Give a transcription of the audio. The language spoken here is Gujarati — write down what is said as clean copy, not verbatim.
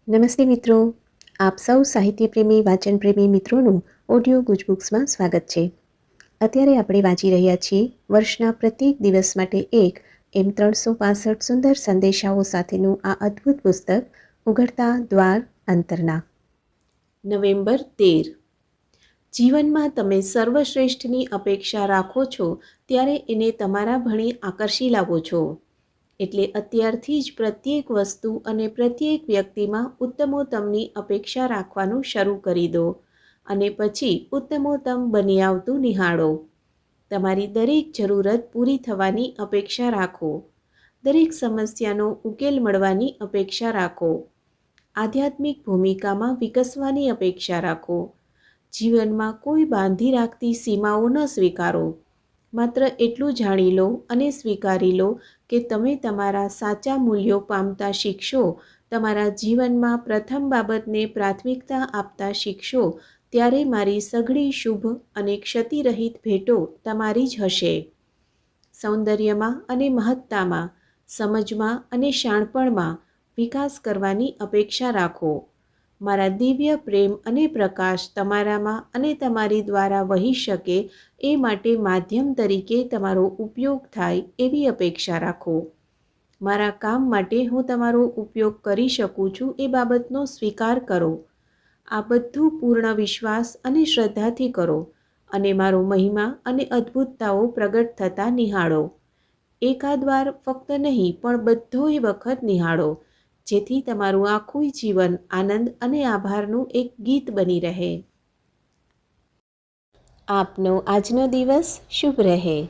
નમસ્તે મિત્રો, આપ સૌ સાહિત્ય પ્રેમી વાચન પ્રેમી મિત્રોનું ઓડિયો ગુજબુક્સમાં સ્વાગત છે. અત્યારે આપણે વાંચી રહ્યા છીએ વર્ષના પ્રત્યેક દિવસ માટે એક એમ 365 સુંદર સંદેશાઓ સાથેનું આ અદ્ભુત પુસ્તક ઉઘડતા દ્વાર અંતરના. નવેમ્બર 13. જીવનમાં તમે સર્વશ્રેષ્ઠની અપેક્ષા રાખો છો ત્યારે એને તમારા ભણી આકર્ષી લાવો છો. એટલે અત્યારથી જ પ્રત્યેક વસ્તુ અને પ્રત્યેક વ્યક્તિમાં ઉત્તમોત્તમની અપેક્ષા રાખવાનું શરૂ કરી દો અને પછી ઉત્તમોત્તમ બની આવતું નિહાળો. તમારી દરેક જરૂરત પૂરી થવાની અપેક્ષા રાખો. દરેક સમસ્યાનો ઉકેલ મળવાની અપેક્ષા રાખો. આધ્યાત્મિક ભૂમિકામાં વિકસવાની અપેક્ષા રાખો. જીવનમાં કોઈ બાંધી રાખતી સીમાઓ ન સ્વીકારો. માત્ર એટલું જાણી લો અને સ્વીકારી લો કે તમે તમારા સાચા મૂલ્યો પામતા શીખશો, તમારા જીવનમાં પ્રથમ બાબતને પ્રાથમિકતા આપતા શીખશો ત્યારે મારી સઘળી શુભ અને ક્ષતિરહિત ભેટો તમારી જ હશે. સૌંદર્યમાં અને મહત્તામાં, સમજમાં અને શાણપણમાં વિકાસ કરવાની અપેક્ષા રાખો. મારા દિવ્ય પ્રેમ અને પ્રકાશ તમારામાં અને તમારી દ્વારા વહી શકે એ માટે માધ્યમ તરીકે તમારો ઉપયોગ થાય એવી અપેક્ષા રાખો. મારા કામ માટે હું તમારો ઉપયોગ કરી શકું છું એ બાબતનો સ્વીકાર કરો. આ બધું પૂર્ણ વિશ્વાસ અને શ્રદ્ધાથી કરો અને મારો મહિમા અને અદ્ભુતતાઓ પ્રગટ થતાં નિહાળો. એકાદ વાર ફક્ત નહીં પણ બધોય વખત નિહાળો, જેથી તમારું આખું જીવન આનંદ અને આભારનું એક ગીત બની રહે. આપનો આજનો દિવસ શુભ રહે.